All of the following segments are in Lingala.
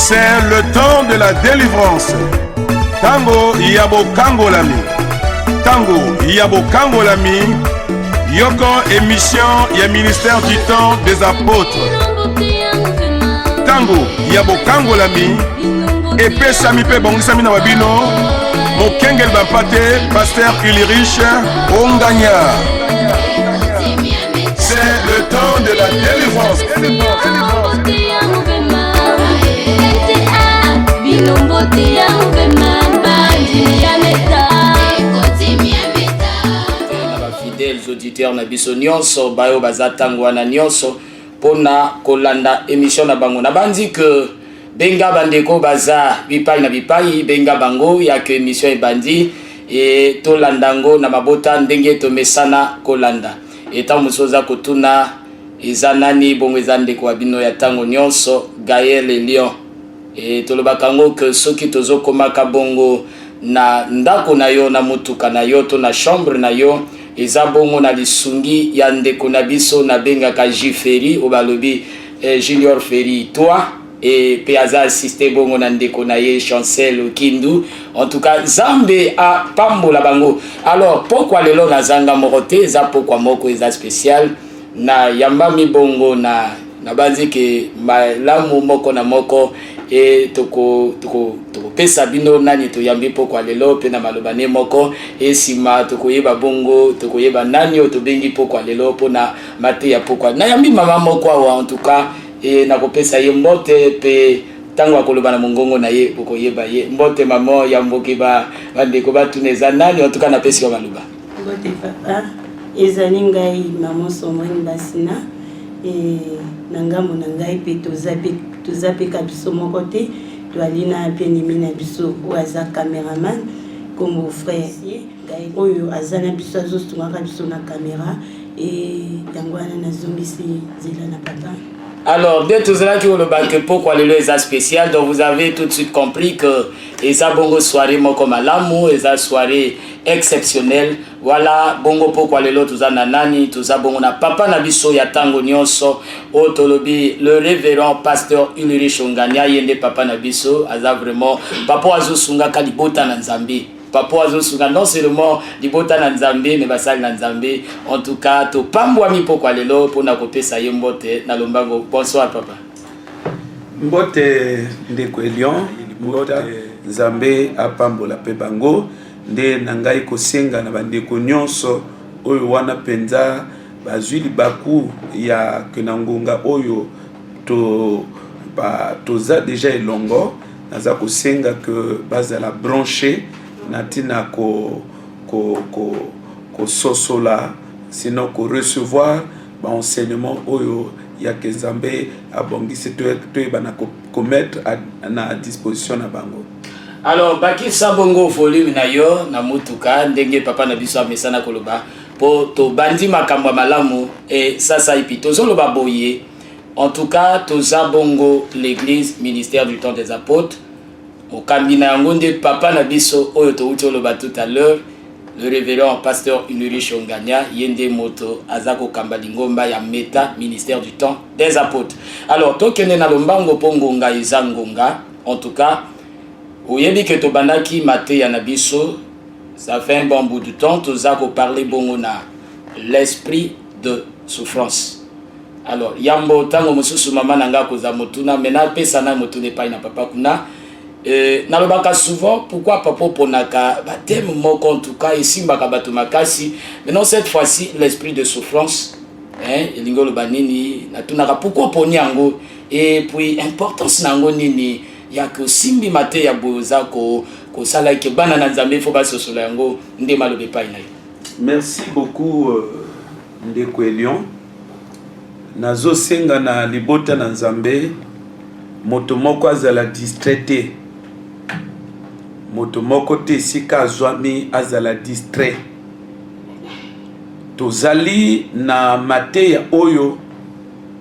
C'est le temps de la délivrance. Tango Yabo Kangolami. Tango Yabo Kangolami. Yoko émission et ministère du temps des apôtres. Tango Yabo Kangolami. Epé Sami Pe Bongisami Nawabino. Mokengel Bapate, pasteur Ulrich Onganya. C'est le temps de la délivrance. Fidèles auditeurs na biso nyonso bayo bazatango na nyonso pona kolanda émission na bango na bandi que benga bandeko baza bipai na bipai benga bango ya que émission e bandi et to landango na mabota ndenge to mesana kolanda eta musoza kotuna izanani bongo ezande kwa bino ya tango nyonso Gaël et Lion et to lobakango que soki tozo komaka bongo na ndako na yo na mutuka na yo to na chambre na yo eza bongo na lisungi ya ndeko na biso na benga ka Jiferi obalobi Junior Ferry toi et Peaza assisté bongo na ndeko na ye Chancel Kindu en tout cas Zambe a pambola bango. Alors pourquoi lelo na zanga morote eza pourquoi moko eza spécial na yamba mi bongo na banzi ke malamu moko na moko et toko pesa bino nani to yambi pourquoi lelo pe na malobane moko et sima toko yeba bongo toko yeba nani to bengi pourquoi lelo pona mate ya pourquoi na yambi mama moko en tout cas et na kopesa ye mbote pe tango akoloba na mongongo na ye poko yeba ye mbote mama ya mboki ba bandeko batuneza nani en tout cas na pesi ya maluba mbote papa ezali ngai mama Somrine Basina et nangambo na ngai pe tozape kabiso moko te toalina pe nimi na biso o aza cameraman comme frère ngai oyo azana biso azostungaka biso na caméra et yango wana nazombisi zela na papa. Alors, dès tout cela qui ont le bac pourquoi le est spécial, donc vous avez tout de suite compris que les bongo soirée comme à l'amour, les soirée exceptionnelle. Voilà, bongo pourquoi le lot tout nani, tout ça bongo na papa nabiso ya tango nyonso, otolobi le révérend pasteur Ulrich Onganya yende papa nabiso, aza vraiment papa azo sunga kalibota na Nzambi. Papa azosunga non seulement libota na Nzambe mais basali na Nzambe en tout cas to pambwa mi pourquoi lelo pona kopesa ye mbote na lombango. Bonsoir papa. Mbote ndeko Elion mbote Nzambe apambola pe bango nde nangai kosenga na bandeko nyonso oyo wana penza bazwili baku ya kenangonga oyo toza déjà elongo naza kosenga que bazala branché natina ko sosola sinon ko recevoir ba enseignement oyo ya kezambe abongisi to bana ko mettre na disposition na bango. Alors baki sabongo volume na yo na mutuka ndenge papa na biso amesana koloba po to bandi makambo malamu et sasa ipito zoloba boye en tout cas to zabongo l'église ministère du temps des apôtres. Au Kambina Ngonde, papa Nabiso, Oyoto Utoloba tout à l'heure, le révérend pasteur Ulrich Onganya, Yende Moto, Azako Kambalingomba, ya Meta, ministère du temps des apôtres. Alors, Tokene Nalombango Pongonga Izangonga, en tout cas, Oyebi que Tobandaki Mate Yanabiso, ça fait un bon bout de temps, Tozako parler Bongona, l'esprit de souffrance. Alors, Yambo Tango Mususu Mama Nanga Koza Motuna, Mena Pesana Motune Pai na Papa Kuna. Nalobaka souvent pourquoi papa ponaka batem moko en tout cas ici mbaka bato makasi mais non cette fois-ci l'esprit de souffrance elingo lo banini natunaka pourquoi poni yango et puis importance nango nini ya ko simbi mate ya boza ko sala ke bana na Nzambe fo ba sosola yango nde malobe pai na. Merci beaucoup ndeko Elion nazo senga na libota na Nzambe moto moko azala distraité moto moko te sika azwami azala distrait tozali na mateya oyo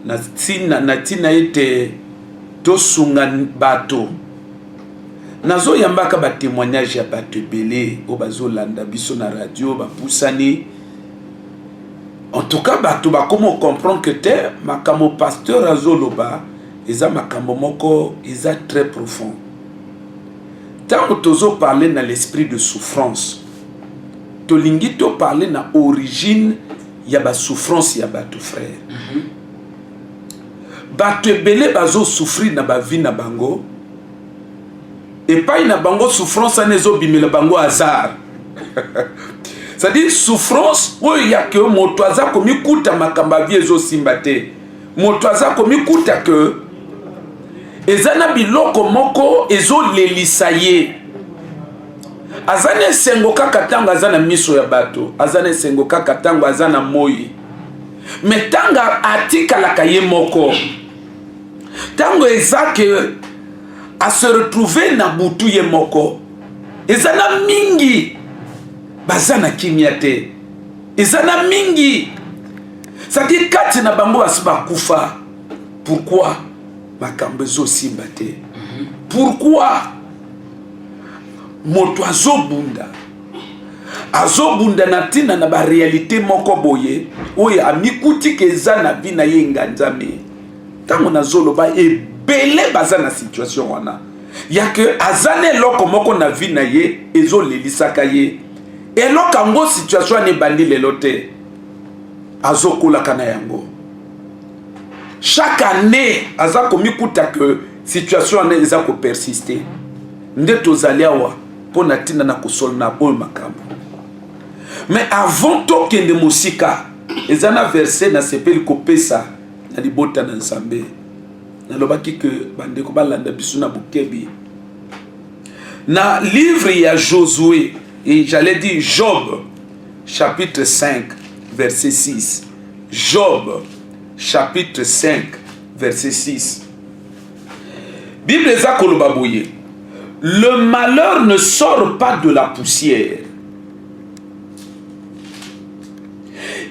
na tina ete tosunga bato nazo yambaka ba témoignage ya bato ebele o bazolanda biso na radio bapusani en tout cas bato bakoma comprendre que te makamo pasteur azoloba eza makambo moko eza très profond. Tant tozo parler dans l'esprit de souffrance, tolingi to parler na origine ya ba souffrance ya bato frère. Bato ebele bazo souffrir na ba vie na bango. Et pas na bango souffrance anezo bimela bango hasard. C'est-à-dire souffrance oyo ya ke moto aza komi kuta makamba vie ezo simbate. Moto aza komi kuta ke ezana biloko moko ezo lelisa ye. Azane sengo kaka tango azana miso ya bato, azane sengo kaka tango azana moi. Mais tanga atikalaka ye moko, tango ezake a se retrouver na butu ye moko, ezana mingi bazana kimia te, ezana mingi. C'est-à-dire kati na bango basiba kufa. Pourquoi makambo ezo simba te? Pourquoi moto azobunda na tina na ba réalité moko boye oyo amikuti keza na bi na ye nganzame tango nazoloba ebele baza na situation wana ya ke azane loko moko na vi na ye ezolelisaka ye eloko yango situation ne bandi lelo te azokolaka na yango chaque année aza komikuta ke situation ne eza ko persister nde tozali awa pour natina na kosol na boy makambo. Mais avant to kende musika ezana verset na sepeli kopesa na libota na nsambe na lobaki que bande ko balanda biso na bukebi na livre ya Josué et j'allais dire Job chapitre 5 verset 6. Job chapitre 5 verset 6. Bible eza koloba boye. Le malheur ne sort pas de la poussière.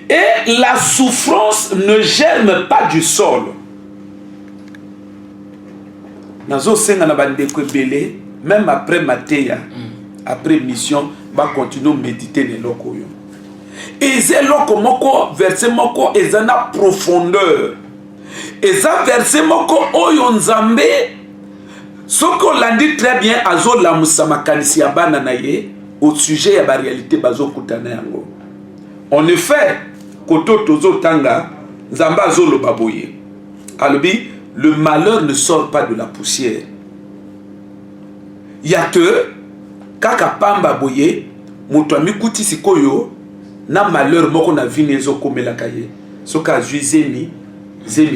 Et la souffrance ne germe pas du sol. Nazo senga na bandeko ebele, même après Matéa, après mission, va continuer à méditer les loko yo. Et c'est loko moko, verset moko, ezana profondeur. Et ça verset moko oyo nzambe. Ce qu'on l'a dit très bien, azo la musamakanisi abana na ye au sujet ya ba réalité bazo kutana yango. En effet, koto tozo tanga nzamba azo lo baboye. Alobi, le malheur ne sort pas de la poussière. Ya que kaka pamba boye, moto amikuti sikoyo na malheur moko na vine ezo komela kaye. Soka zemi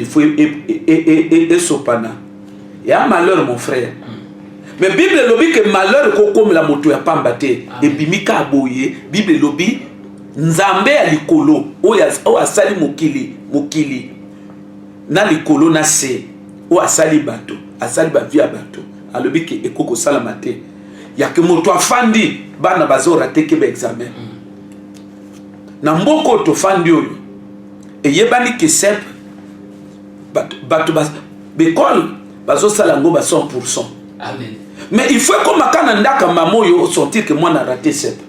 fo e sopana. Il y a un malheur, mon frère. Mais la Bible lobby que malheur comme la moto ya pambate et bimika aboye. Bible lobby nzambe ya likolo o asali mokili na likolo na se o asali bato asali ba via bato alobi ke ekoko salamate ya ke moto afandi bana bazora teke ba examen na mboko to fandi oyo e yebani ke sep bato bekol bazo salango ba 100%. Amen. Mais il faut comme makana ndaka mamoyo sentir que moi na raté sep.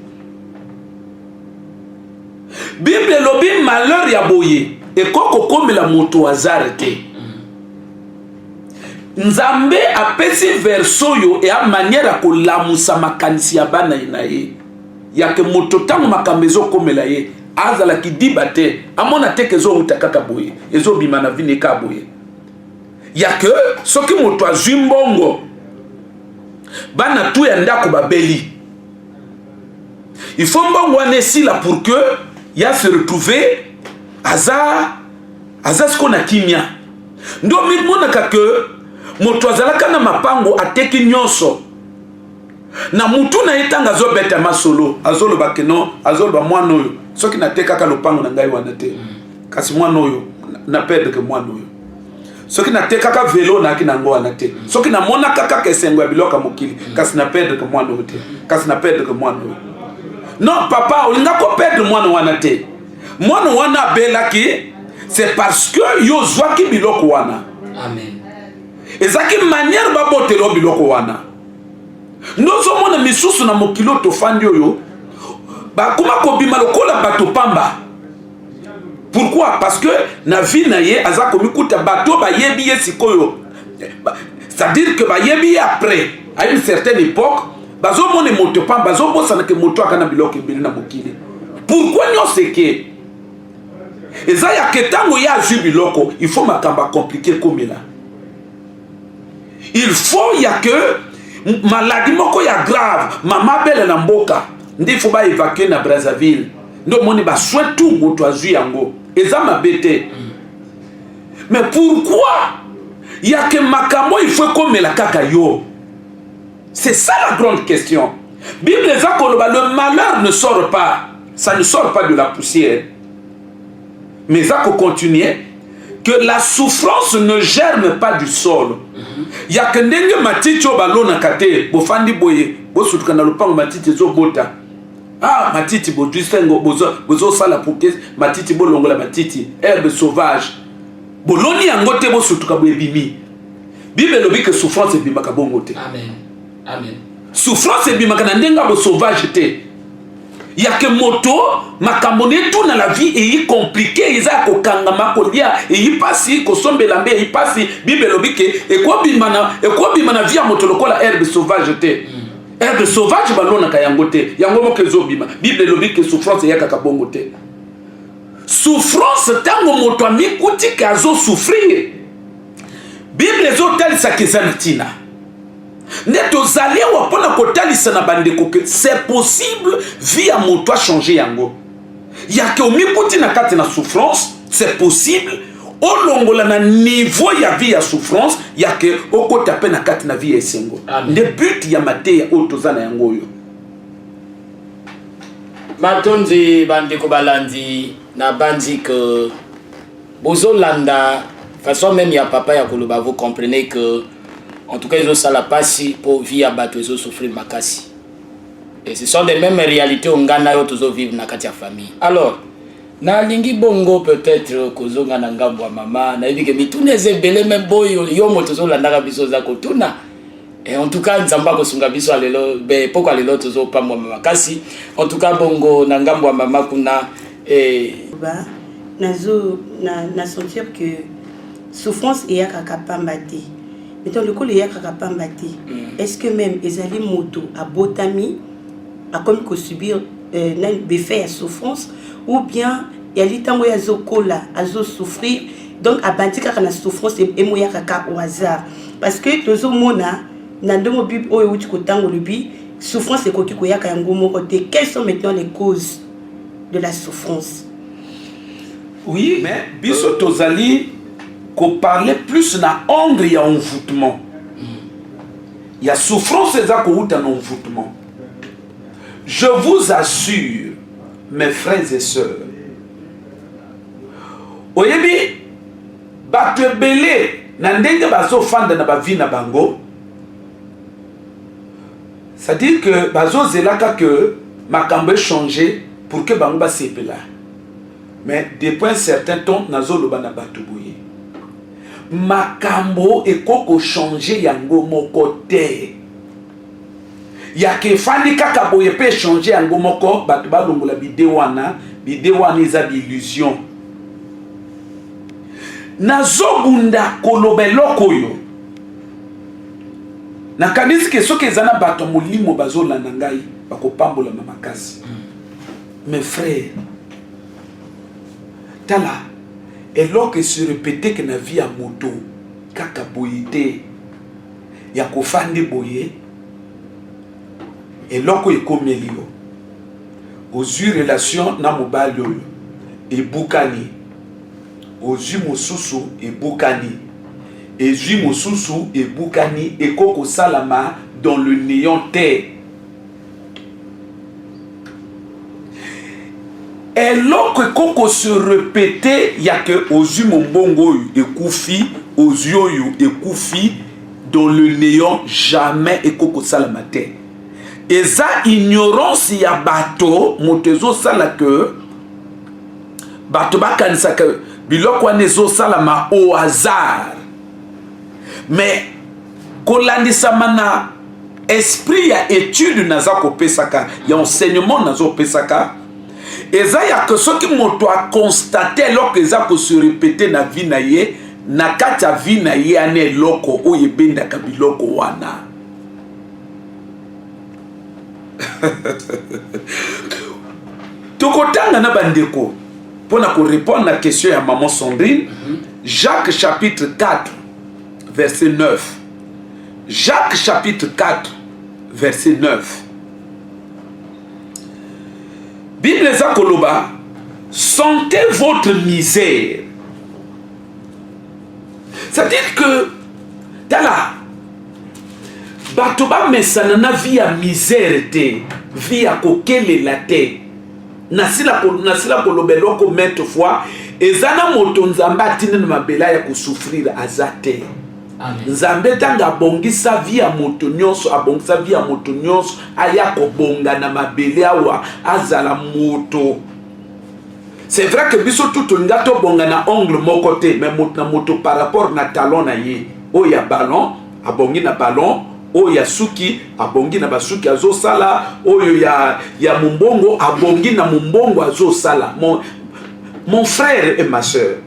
Bible lobi malheur ya boye e koko comme la moto azarete. Nzambe apesi verso yo e a manière ko lamusa makanisi ya bana inaye. Ya ke moto tango makambezo komela ye azala ki dibate amona tekezo utakaka boye ezo bimana vine ka boye. Ya que ce qui moto azwi mbongo bana tu ya ndako babeli il faut mbongo anesi là pour que ya se retrouver aza ce qu'on a kimia ndo mi mona ka que moto azalaka na mapango ateki nyonso na mutu na etanga zo beta masolo azolo bakeno azolo ba mwana oyo soki na tekaka lopango na ngai wana te kasi mwana oyo na perdre que mwana oyo soki na tekaka vélo na kinango wana te soki na mona kaka kesengo ya biloka mokili kasi na perdre que mwana oyo te kasi na perdre que mwana oyo non papa olinga ko perdre mwana wana te mwana wana belaki c'est parce que yo zwaki biloko wana. Amen. Ezaki manière babotelo biloko wana nozo mona misusu na mokilo to fandi oyo bakuma ko bima lokola bato pamba. Pourquoi? Parce que na vie na ye aza komikuta bato ba yebi ye sikoyo c'est-à-dire que bayebi après à une certaine époque bazo mone moto pa bazo bosa na ke moto akana biloko ebele na mokili. Pourquoi nous c'est que eza ya ketango ya ju biloko il faut makamba compliqué comme là. Il faut y a que maladie moko ya grave mama belle na mboka ndi faut ba évacuer na Brazzaville ndo moni ba soin tout moto azu yango eza mabete. Mais pourquoi il y a que makambo il faut comme la kaka yo? C'est ça la grande question. Bible le malheur ne sort pas, ça ne sort pas de la poussière. Mais ça qu'on continue, que la souffrance ne germe pas du sol. Il y a que ndenge matiti obalo na kate, bofandi boye, bosutuka na lupango matiti zo bota. Ah, matiti bo distengo bozo sala pouke, matiti bo longola matiti, herbe sauvage. Boloni yangote bosutuka boye bimi. Bible lobi que souffrance et bimaka bongote. Amen. Amen. Souffrance et bimaka na ndenga bo sauvage te. Il y a que moto makamone tout dans la vie et il compliqué isa ko kangama ko dia et il passe ko sombelambe il passe Bible lobi que e ko bimana via moto lokola herbe sauvage te. Herbe sauvage balona ka yangote yango mo ke zobima. Bible lobi que souffrance ya kaka bongote. Souffrance tango moto amikuti kazo souffrir. Bible ezotalisa kezanatina neto zali wapona kotalisa na bandeko que c'est possible via moto a changer yango ya ke omikuti na kati na souffrance c'est possible olongola na niveau ya vie ya souffrance ya ke okota pe na kati na vie ya esengo nde but ya mateya otozana yango yo matonzi bandeko balandi na bandi que bozolanda façon même ya papa ya koloba vous comprenez que en tout cas ils ont ça la passi pour via bato ils ont souffrir makasi et ce sont des mêmes réalités on ngana yo tozo vivre na kati ya famille. Alors na lingi bongo peut-être kozonga na ngambo ya mama na yibike mituneze bele même boyo yo moto zo landaka biso za kotuna et en tout cas nzamba ko sunga biso alelo be poko alelo tozo pamwa makasi en tout cas bongo na ngambo ya mama kuna ba nazo na sentir que souffrance et ya kakapamba te. Mettons le coup le ya kakapamba te. Est-ce que même ezali moto a botami a comme que subir des faits à souffrance ou bien yali tango ya zokola azo souffrir donc a bandi kaka na souffrance et moya kaka au hasard parce que tozo mona na ndongo bib oyo uti ko tango lubi souffrance et ko ki ko ya ka yango moko te. Quelles sont maintenant les causes de la souffrance? Oui, mais biso tozali qu'on parlait plus na angle ya envoûtement. Il y a souffrance et ça qu'on a un envoûtement. Je vous assure, mes frères et sœurs, oyebi bato belé na ndenge bazo fanda na ba vie na bango. C'est-à-dire que bazo zelaka que makambo changer pour que bango ba sepela. Mais depuis un certain temps nazo loba na bato boye. Makambo et koko changer yango moko te. Ya ke fandi kaka boye pe changer yango moko bato ba longola bide wana eza d'illusion. Nazobunda kolobeloko yo. Na kanisi ke soki ezana bato molimo bazolanda ngai bakopambola makasi. Mes frères, tala eloko se répéter que na vie ya moto kaka boyite ya kofandi boye eloko ekomeli yo ozwi relation na mobali oyo ebukani ozwi mosusu ebukani ezwi mosusu ebukani ekoko salama dans le néant te. Eloko koko se répéter ya que ozu mombongo ekufi ozu yu ekufi dans le néant jamais ekoko salamate. Eza ignorance ya bato motezo sala que bato bakanisa que biloko nezo salama au hasard. Mais kolandisa mana esprit ya étude nazako pesaka ya enseignement nazo pesaka. Eza ya que ce qui moto a constaté alors que ça peut se répéter na vie na ye na kati ya vi na ye ana eloko oyo ebendaka biloko wana. Tokotanga na bandeko pour répondre à la question ya maman Sandrine. Jacques chapitre 4 verset 9. Jacques chapitre 4 verset 9. Bible Zakoloba, sentez votre misère. C'est-à-dire que tala batoba mesana na vie ya misère te, vie ya kokelela te. Nasila kolobeloko maintes fois ezana moto nzambe atinde na mabela ya kusufrira azate. Nzambe tanga abongisa vie ya moto nyonso, abongisa vie ya moto nyonso aya kobonga na mabele awa azala moto. C'est vrai que biso tout olinga to bonga na ongle moko te, mais moto na moto par rapport na talon na ye. Oya ballon abongi na ballon, oya suki abongi na basuki azosala, oyo ya mumbongo abongi na mumbongo azosala. Mon frère et ma soeur.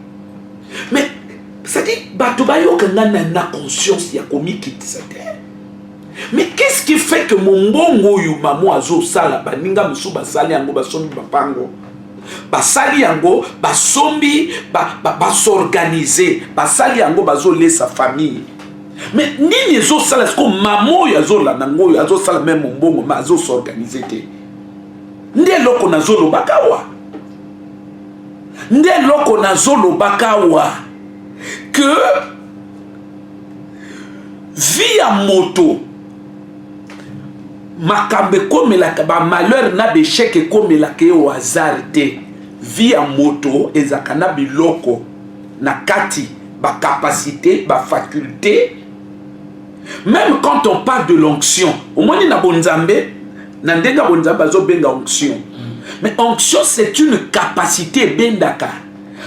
Mais ça dit bato bayoka na conscience ya komikiti sa terre. Mais qu'est-ce qui fait que mumbongo yu maman azosala baninga musu basali yango basombi bapango? Basali yango basombi s'organiser, basali yango bazole sa famille. Mais nini ezo sala sko mamo yazo la nango yazo sala même mbongo ma azo s'organiser te. Nde loko na zolo bakawa. Nde loko na zolo bakawa que via moto makambe komelaka ba malheur na besheke komelaka au hasard te. Via moto ezakana biloko na kati ba capacité ba faculté. Même quand on parle de l'onction, au moins na bonzambe na ndenga bonzambe azo benga onction. Mais onction c'est une capacité bendaka.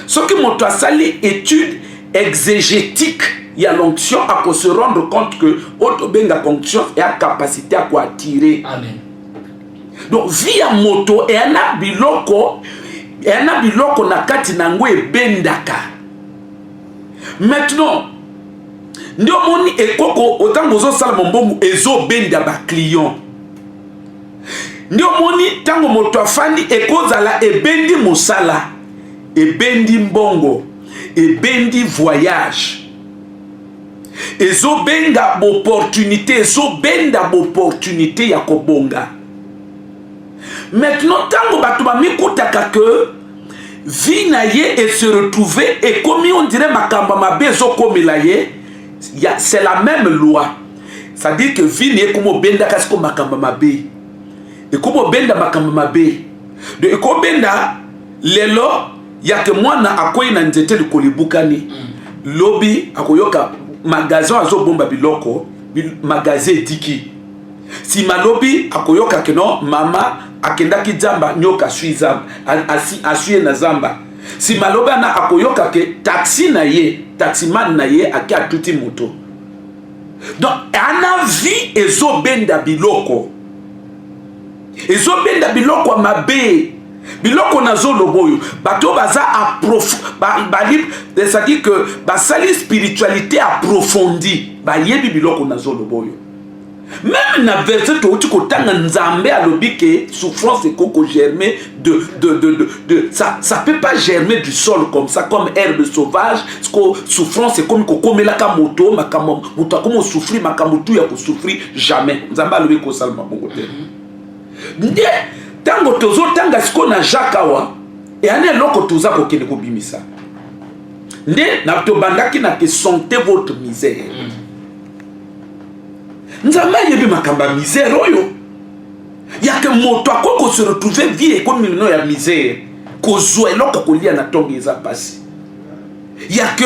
Ce que moto asali étude exégétique il y a l'onction à se rendre compte que auto benga onction et a capacité à quoi attirer. Amen. Donc via moto et ana biloko na kati nango e bendaka. Maintenant ndio moni ekoko otango zo sala mbongo ezo benda ba client. Ndio moni tango moto afandi ekozala ebendi mosala, ebendi mbongo, ebendi voyage. Ezo benga opportunité, ezo benda opportunité ya kobonga. Maintenant tango bato ba mikutaka que vie na ye et se retrouver et comme on dirait makamba mabe zo komela ye, c'est la même loi. Ça dit que vie n'est comme benda kasko makamba mabe. Et comme benda makamba mabe. De ko benda lelo ya que moi na akoyi na nzete le kolibukani. Lobby akoyoka magasin azo bomba biloko, magasin diki. Si malobi akoyoka que non mama akendaki zamba nyoka sui zamba asuye na zamba. Si maloba na akoyoka ke taxi na ye, taximan na ye aki atuti moto. Donc ana vie ezo benda biloko. Ezo benda biloko mabe. Biloko na zolo boyo. Bato baza c'est-à-dire que basali spiritualité approfondie. Ba yebi biloko na zolo boyo. Même na verset tu kotanga nzambe alobi ke souffrance et coco germer ça peut pas germer du sol comme ça comme herbe sauvage. Souffrance c'est comme kokomela ka moto makamo moto comme souffrir makamutu ya ko souffrir jamais. Nzambe alobi ko salma bongo te. Ndé tango tozo tanga siko na jakawa et ane loko toza ko kene ko bimisa. Ndé na to bandaki na ke sentez votre misère. Nzambe yebi makamba misère oyo. Ya que moto akoko se retrouver vie comme une ya misère. Ko zoeloka ko lia na tongi za pasi. Ya que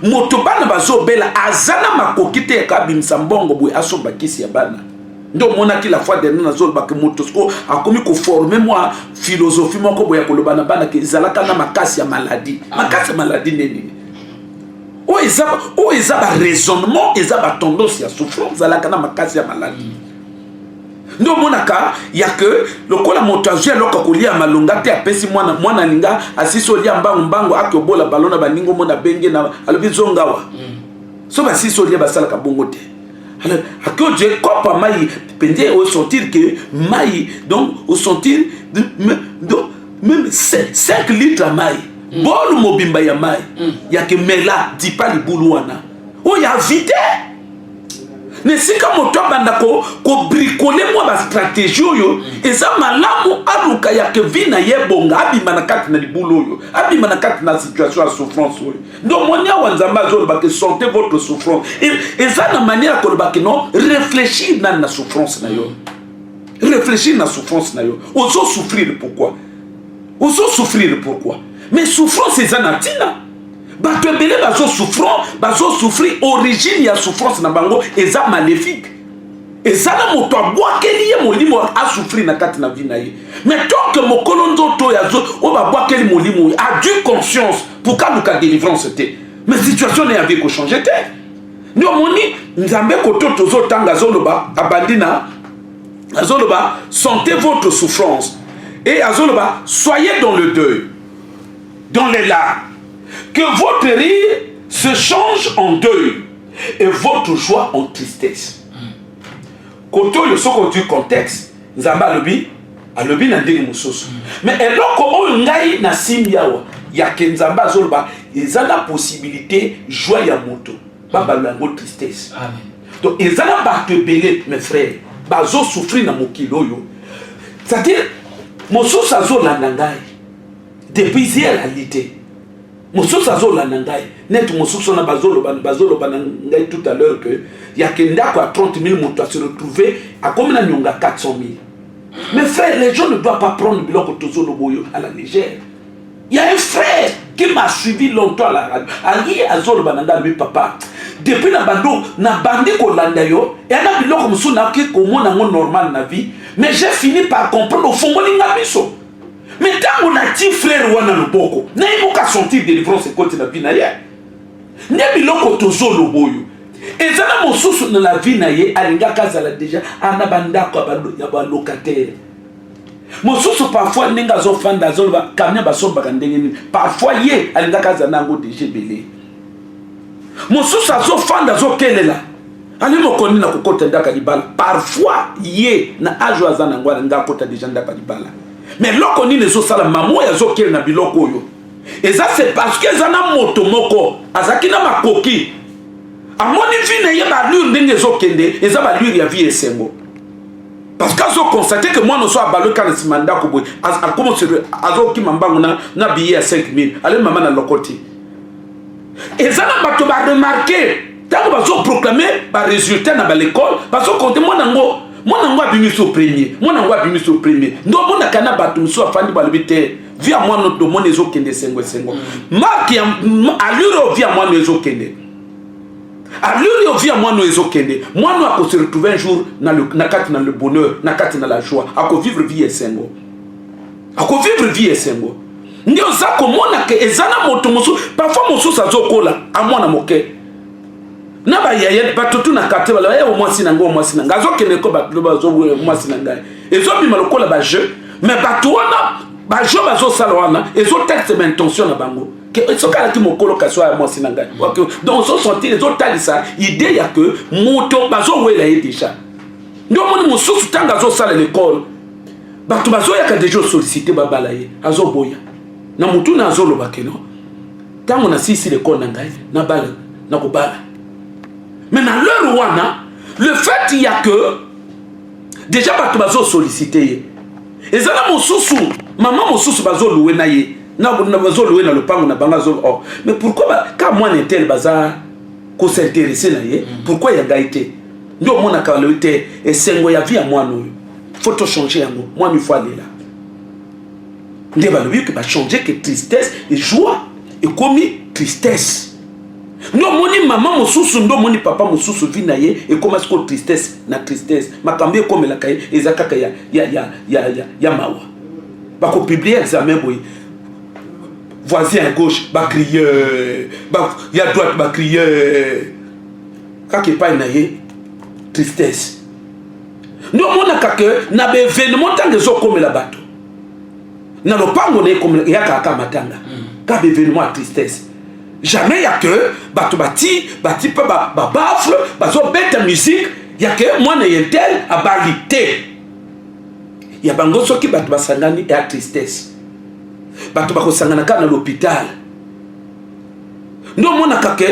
moto bana bazo bela azana makokite ka bimsa mbongo boy aso bakisi ya bana. Ndo mona ki la fois dernière na zo bak moto sko akomi ko former moi philosophie moko boya ko lobana bana ke zalaka na makasi ya maladie. Makasi ya maladie nini? O ezaba raisonnement, ezaba tendance à souffrance, à la kana makasi ya maladie. ndo monaka ya que lokola moto azwi aloka kolia malonga te apesi mwana linga asisi olia mbango akiobola balona baningo mona benge na alobi zongawa so basisi olia basalaka bongo te alors akioje kopa mai pende au sentir que mai donc au sentir donc même 5 litres mai bolu mobimba ya mai ya ke mela dipa libulu wana o ya vite ne sika moto abanda ko bricoler mwa ba stratégie oyo eza malamu aluka ya ke vina yebonga abima na kati na libulu oyo abima na kati na situation ya souffrance oyo ndo monia wa nzamba zo ba ke sentez votre souffrance eza na manière ko ba ke non réfléchir na souffrance na yo réfléchir na souffrance na yo ozo souffrir pourquoi mais souffrance eza na tina bato ebele bazo souffrir origine ya souffrance na bango eza maléfique eza na moto abwakeli ye molimo asouffrir na kati na vie na ye mais tant que mokolo nzoto yazo o babwakeli molimo a dû conscience pour kaluka délivrance te mais situation ne avait ko changer te ndio moni nzambe koto tozotanga azoloba abandina azoloba sentez votre souffrance et azoloba soyez dans le deuil dans les larmes que votre rire se change en deuil et votre joie en tristesse. Quand on sort du contexte, Nzamba alobi na ndenge mususu. Mais eloko oyo ngai na simbiawa ya ke Nzamba zolba ezana possibilité joie ya moto baba lango tristesse. Amen. Donc ezana bato belé mes frères bazo souffrir na mokilo yo. C'est-à-dire mususu azolanda ngai depuis hier la lité. Mosusu azolanda ngai net mosusu na bazoloba na ngai tout à l'heure que ya kenda kwa 30 000 moto à se retrouver à comme na nyonga 400 000. Mais frère, les gens ne doivent pas prendre biloko tozolo boyo à la légère. Il y a un frère qui m'a suivi longtemps à la radio. Ali azoloba na ngai papa. Depuis na bandi ko landa yo, et na biloko musu na ki ko mona normal na vie, mais j'ai fini par comprendre au fond molinga biso. Mais tant on a dit frère wana loboko na iboka sentir délivrance côté na vie na ye ne biloko tozo loboyo ezana mosusu na la vie na ye alinga kazala déjà ana bandako ya ba locataire mosusu parfois ninga zo fanda zo ba kamnya basomba kandenge parfois ye alinga kazana ngo déjà belé mosusu azo fanda zo kelela ali mokoni na kokota ndaka libala parfois ye na ajo azana ngwa nga kota déjà ndaka libala. Mais loko ni nezo sala mamo ya zo kele na biloko oyo. Et ça c'est parce que zana moto moko azaki na makoki. Amoni vine ye ba lure ndenge zo kende, eza ba lure ya vie esengo. Parce que zo constater que moi no so abalo kana simanda ko boy. A comment se azo ki mambango na billet à 5 000. Allez maman na lokoti. Et ça na bato ba remarquer, tant ba zo proclamer ba résultat na ba l'école, parce que compte moi nango Moi abimi au premier. Ndo mona kana batu musu afandi balobite via moi notre monde ezo kende sengo. Marque allure via moi ezo kende. Allure via moi ezo kende. Moi no ako se retrouver un jour na kati na le bonheur, na kati na la joie, ako vivre vie sengo. Ndio za ko mona ke ezana moto musu parfois musu sazokola amona moke. Na ba yaya batutu na kate bala ya o mwasi na ngazo kene ko batulo bazo mwasi na ngai ezo bima lokola ba jeu mais batu wana ba jeu bazo sala wana ezo texte ma intention na bango que ezo kala ki mokolo ka so ya mwasi na ngai donc so sentir ezo talisa idée ya que moto bazo wela ye déjà ndio moni mususu tanga zo sala l'école batu bazo ya ka déjà solliciter babala ye azo boya na mutu na zo loba keno tango na sisi l'école na ngai na bala na ko bala. Mais dans l'heure wana, le fait il y a que déjà bato bazo solliciter. Et ça na mosusu, maman mosusu bazo louer na ye. Na bazo louer na le pango na banga zo. Oh. Mais pourquoi quand moi n'était baza ko s'intéresser na ye? Pourquoi il y a gaité? Ndio mona ka loité et sengo ya vie à moi no. Faut to changer yango. Moi il faut aller là. Ndio ba lobi que ba changer que tristesse et joie et comme tristesse. Ndo moni maman mosusu ndo moni papa mosusu vina ye et comme est-ce que tristesse na tristesse makambe comme la kaye ezakaka ya mawa ba ko publier examen boy voisin à gauche ba crier ba ya droite ba crier kake pa na ye tristesse Nous on que na be événement tant que comme la bateau. Na lo pango ne comme ya ka matanga. Ka be événement tristesse. Jamais y a que bateau bati pas bafle, bazo bête musique, y a que moi ne yentel à balité. Y a bango soki bateau basangani et à tristesse. Bateau bako sangana ka na l'hôpital. Nous on que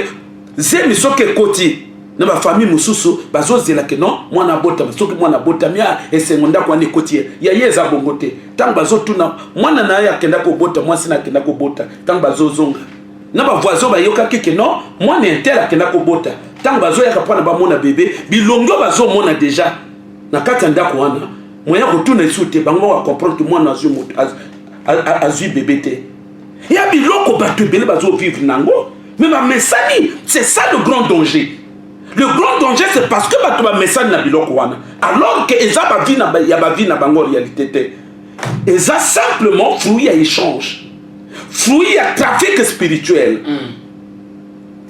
zemi soki koti na ba famille mususu bazozela ke non mwana bota soki mwana bota mia esengonda kwa ne kotie ya yeza bongote tang bazotuna mwana na ya kenda ko bota mwasi na kenda ko bota tang bazozonga na ba voisin ba yoka ke non mwana entela kenda ko bota tang bazo ya kapana ba mona bébé bilongo bazo mona déjà na kata ndako wana moya kotuna isute bango wa comprendre que mwana azu moto azu bébé te ya biloko bato bele bazo vivre nango mais ba mesani c'est ça le grand danger. Le grand danger c'est parce que tu message na biloko wana alors que eza ba vie na ya ba vie na bango réalité te eza simplement fruit à échange fruit à trafic spirituel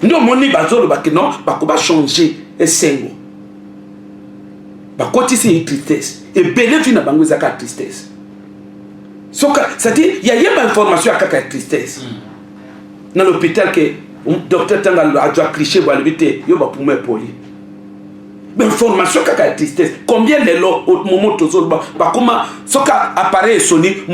ndo moni bazolo ba non ba ko ba changer esengo ba koti c'est tristesse et belle vie na bango eza ka tristesse soka c'est-à-dire il y a une information à ka tristesse dans l'hôpital que docteur Tangal a déjà cliché pour l'éviter, il va pour me poli. Mais information kaka tristesse. Combien de l'eau au moment où tu as comment soka appareil sonné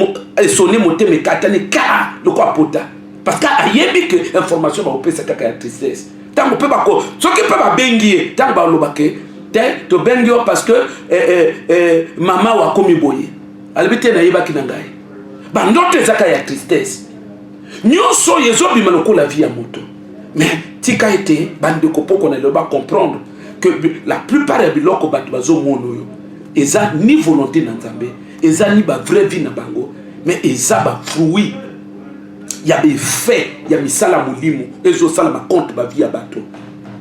monté mais katane ka le quoi pota. Parce qu'à yebi que information va opérer cette kaka tristesse. Tant on peut pas quoi. Ce qui peut pas bengier, tant ba lo baké. To bengio parce que maman wa komi boye. Alibité na yeba kinangai. Ba ndote zaka ya tristesse. Nyonso yezo bimalo la vie à moto. Mais tika été bande ko poko na le ba comprendre que la plupart des biloko batu bazo mono yo eza ni volonté na Nzambe eza ni ba vraie vie na bango mais eza ba fruit ya be fait ya misala molimo ezo sala ma compte ba vie ya bato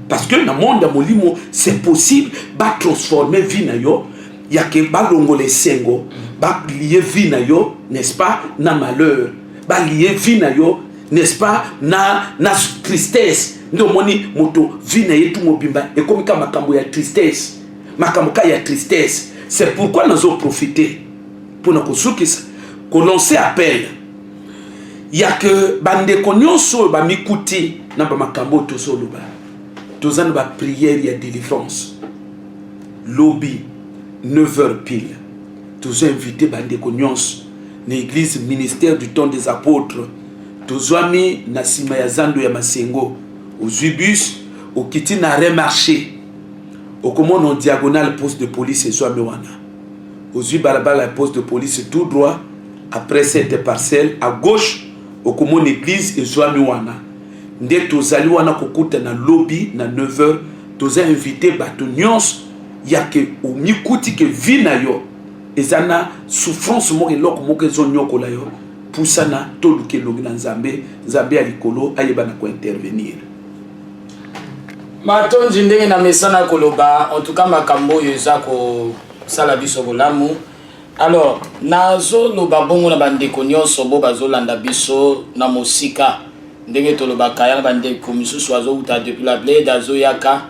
parce que na monde ya molimo c'est possible ba transformer vie na yo ya ke ba longole sengo ba lier vie na yo n'est-ce pas na malheur ba lier vie na yo n'est-ce pas na tristesse ndo moni moto vie na yetu mobimba et comme ka makambo ya tristesse makambo ka ya tristesse c'est pourquoi nous avons profité pour nous qu'on lancer appel il y a que bande konyonso ba mikuti na ba makambo to solo ba tozana ba prière ya délivrance lobby 9h pile tous invités bande konyonso na église ministère du temps des apôtres tozwami na sima ya zando ya masengo ozwibus okiti na remarché okomona en diagonale poste de police ezwami wana ozwi balabala poste de police tout droit après cette parcelle à gauche okomona église ezwami wana nde tozali wana kokuta na lobby na 9h toza invité bato nyonso ya ke omikuti ke vi na yo ezana souffrance moko eloko moko ezonyokola yo pusana toluke longi na Nzambe ya likolo ayebana ko intervenir matonzi ndenge na mesana koloba en tout cas makambo yeza ko sala biso bolamu alors nazo loba bongo na bandeko nyonso bo bazolanda biso na mosika ndenge toloba kaya bandeko misusu azo uta depuis la bled azo yaka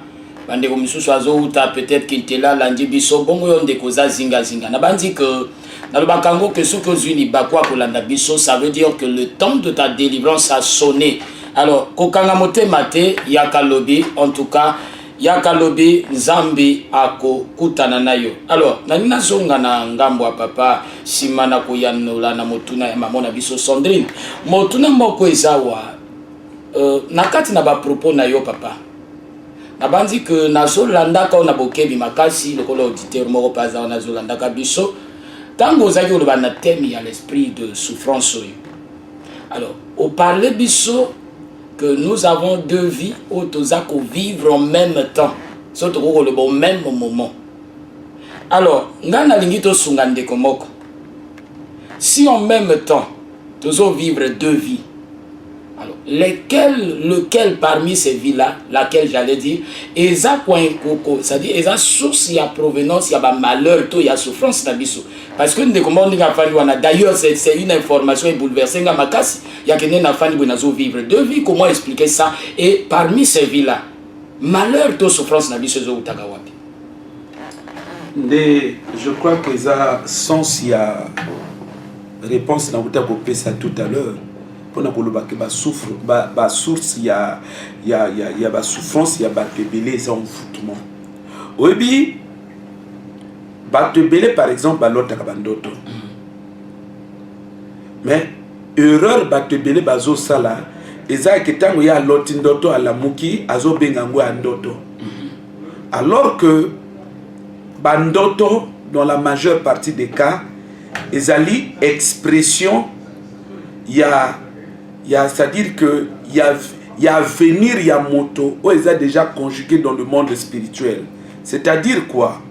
bandeko misusu azo uta peut-être kintela landi biso bongo yo ndeko za zinga na bandi que dans le bakango que ce que zuni bakwa kolanda biso ça veut dire que le temps de ta délivrance a sonné. Alors kokanga motema te yakalobi en tout cas yakalobi Nzambe ako kutana nayo. Alors nani nazonga na ngambo ya papa simana ko yanola na motuna ya mamona biso Sandrine motuna moko ezawa nakati na ba propos na yo papa na bandi que nazolanda ka na bokebi makasi lokolo auditeur moko paza nazolanda ka biso. Quand vous avez le thème, il y a l'esprit de souffrance. Alors, au parler biso que nous avons deux vies, autozako vivre en même temps, surtout au même moment. Alors, ngana lingito sungande komoko. Si en même temps, nous vivre deux vies, alors lequel parmi ces vies-là, laquelle j'allais dire, eza point koko, c'est-à-dire eza source ya provenance ya ba malheur to ya souffrance na biso. Parce que nous comment d'ailleurs c'est une information bouleversée nga makasi ya kene na fani bonazo vivre deux vies, comment expliquer ça et parmi ces vies-là malheur to souffrance na biso zo utaka wapi. Je crois que ça sens il y a réponse dans votre copie ça tout à l'heure pour na koloba que ba souffre ba source il y a ba souffrance il y a ba tebelé ça envoûtement. Obi ba tebelé par exemple ba lota kabandoto. Mais erreur ba tebelé bazo sala eza que tango ya lotindoto ala muki azo bengango ya ndoto. Alors que bandoto dans la majeure partie des cas ezali expression c'est-à-dire que il y a venir il y a moto ou ils a déjà conjugué dans le monde spirituel. C'est-à-dire quoi?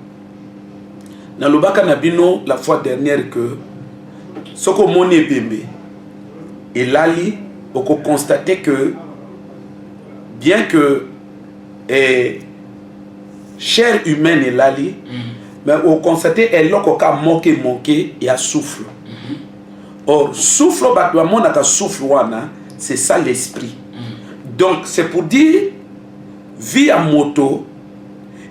Dans le baka nabino la fois dernière que soko moni bembe et lali on constater que bien que chair humaine est lali mais on constate elle a manqué et a souffle. Or souffle souffle c'est ça l'esprit. Donc c'est pour dire vie à moto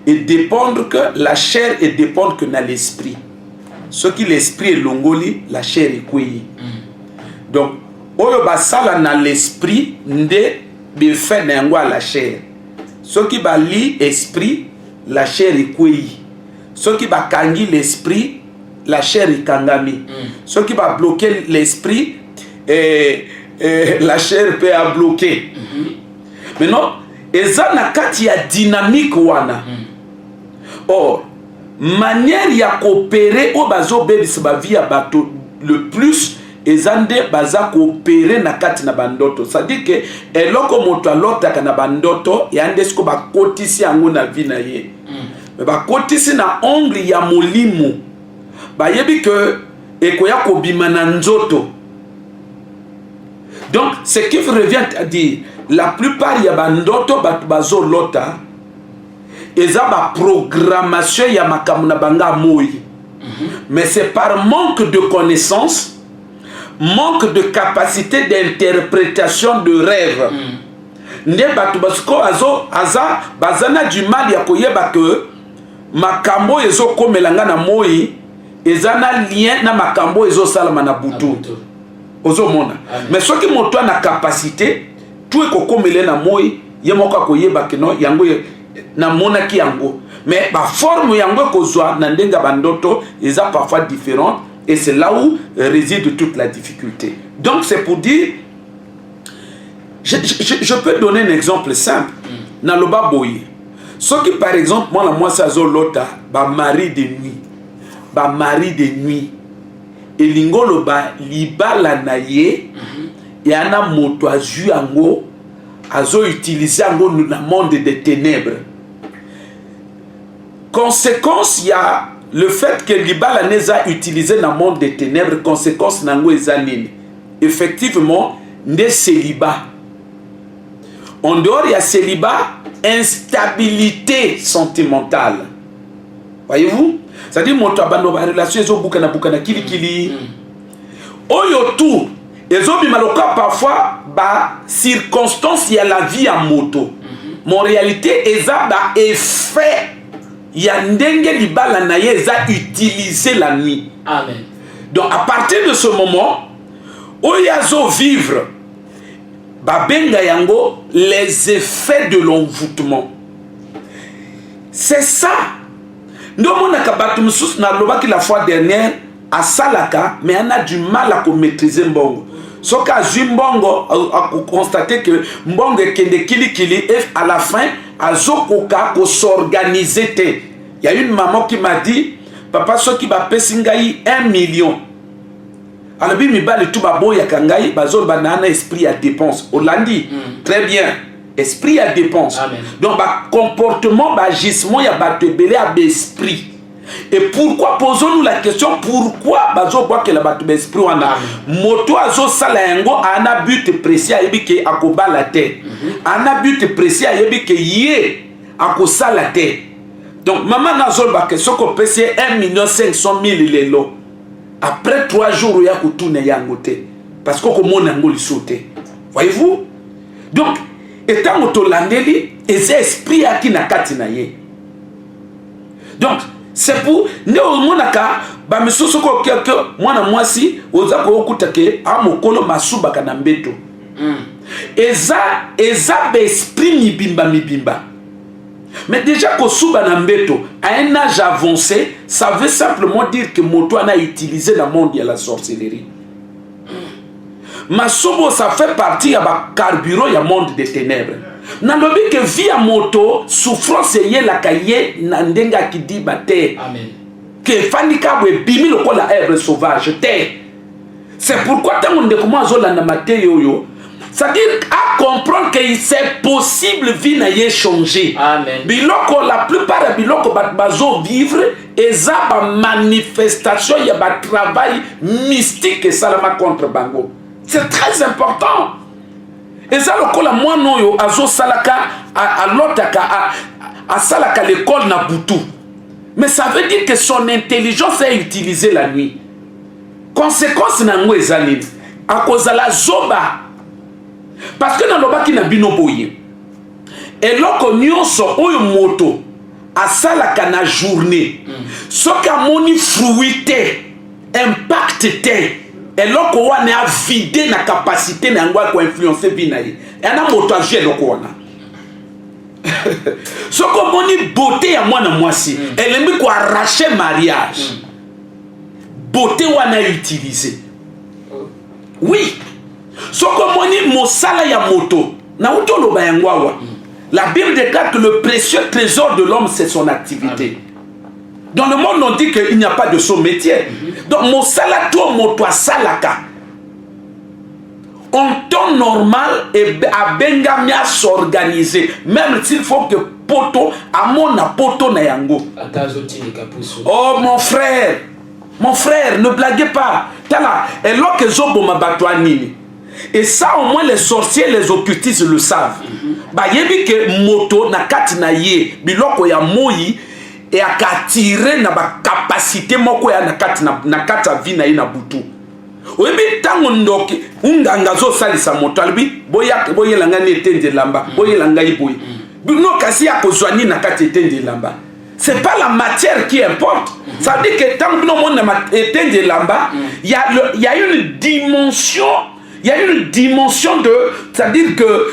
et dépendre que la chair et dépendre que dans l'esprit. Ce qui l'esprit est longoli, la chair est couille. Donc oyo basala dans l'esprit ndé be fait n'engwa la chair. Ce qui ba li esprit, la chair est couille. Ce qui va kangi l'esprit, la chair est kangami. Ce qui va bloquer l'esprit, la chair peut à bloquer. Maintenant, eza na kati ya dynamique wana. Or, manière ya coopérer au bazo bebis ba via bato le plus ezande baza coopérer na kati na bandoto. C'est-à-dire que eloko moto alota kana bandoto yande sko ba kotisi yango na vie na ye. Mais ba kotisi na ongle ya molimo ba yebi que ekoya kobima na nzoto. Donc ce qui revient à dire la plupart ya bandoto bazo lota eza ba programmation ya makamu na banga moi. Mais c'est par manque de connaissance, manque de capacité d'interprétation de rêve. Nde batu basko aza bazana du mal ya koyeba que makambo ezo komelanga na moi ezana lien na makambo ezo salama na butu ozo mona. Mais soki moto na capacité tout ekokomele na moi ye moko koyeba que non yango na mona ki yango. Mais la forme yango kozwa na ndenga bandoto eza parfois différente et c'est là où réside toute la difficulté. Donc c'est pour dire je peux donner un exemple simple. Na loba boye. Ce qui par exemple moi ça zo lota ba mari de nuit. Ba mari de nuit. Et lingolo ba libala na ye yana moto azu yango azo utiliser yango na monde des ténèbres. Conséquence, il y a le fait que l'Ibala n'est pas utilisé dans le monde des ténèbres, conséquence, effectivement, des célibats. En dehors, il y a célibat, instabilité sentimentale. Voyez-vous? C'est-à-dire, mon relation, ils ont boukana kili. Oyo tout, ils ont bimaloka parfois, circonstance, il y a la vie en moto. Mon réalité, ils ont effet. Il y a ndenge libala na ye za utiliser la nuit. Amen. Donc à partir de ce moment, oyazo vivre babenga yango les effets de l'envoûtement. C'est ça. Nous mona ka batu mususu na lobaki la fois dernière à Salaka mais on a du mal à maîtriser mbongo. Soka zimbongo a constaté que mbongo kende kili et à la fin azokoka ko s'organiser te. Il y a une maman qui m'a dit papa so ki ba pesingai 1 million. Alors bi mi ba le tout ba boya kangai bazol banana esprit à dépense. Olandi très bien. Esprit à dépense. Amen. Donc ba comportement ba agissement ya ba tebele à esprit. Et pourquoi posons-nous la question pourquoi bazo boa que la ba esprit wana moto azo sala yango ana but précis yebi ke akoba la terre. Ana but précis yebi ke yé akosa la terre. Donc maman nazol ba que soko pese 1,5 million lelo. Après 3 jours ya kutune yango te parce que komona yango lisote. Voyez-vous? Donc étant moto landeli et c'est esprit à qui na kati na ye. Donc c'est pour nde omonaka ba misusu ko quelque mwana mwasi oza ko okutake amokolo masubaka na mbeto eza be esprit mibimba. Mais déjà ko suba na mbeto à un âge avancé, ça veut simplement dire que moto a utilisé le monde de la sorcellerie. Masubo ça fait partie ya ba carburant ya monde des ténèbres. Nalobi que via moto souffrance yé la kaye na ndenga kidi bate. Amen. Que fanika we bimi lokola herbe sauvage te. C'est pourquoi tant on comment azola na maté yoyo. C'est-à-dire à comprendre que c'est possible vie na yé changer. Amen. Biloko la plupart de biloko bazo vivre et ça ba manifestation ya ba travail mystique et salama contre bango. C'est très important. Et ça le kola moi noyo azo salaka à l'otaka à salaka l'école na butu. Mais ça veut dire que son intelligence est utilisée la nuit. Conséquence na ngwe ezali à cause la zoba. Parce que dans le baki na bino boye. Et loko nyonso oyo moto a salaka na journée. Soka moni fruité impact te. Et loko wane a vidé na capacité na ngwa ko influencer bina ye. Et na moto a joué loko wana. Soko moni beauté ya mwana mwasi. Elle aime ko arracher mariage. Beauté wana utilisé. Oui. Soko moni mosala ya moto. Na uto lo bayangwawa. La Bible déclare que le précieux trésor de l'homme c'est son activité. Dans le monde, on dit qu'il n'y a pas de son métier. Donc, mon salato, mon toit salaka. En temps normal, et à Bengamia s'organiser. Même s'il faut que poto, à mon poto na yango. Oh, mon frère, ne blaguez pas. Tala, et là que zobo ma batouanini. Et ça, au moins, les sorciers, les occultistes le savent. Bah, yebi que moto na katina ye, biloko ya moyi, et à attirer na ba capacité moko ya na kata vie na ina butu. Oyebi tango ndoki unganga zo salisa moto albi boya langa ni etende lamba boya langa iboy. Bino kasi ya kozwani na kata etende lamba. C'est pas la matière qui importe. Ça veut dire que tant que nous na etende lamba, il y a une dimension. Il y a une dimension de, c'est-à-dire que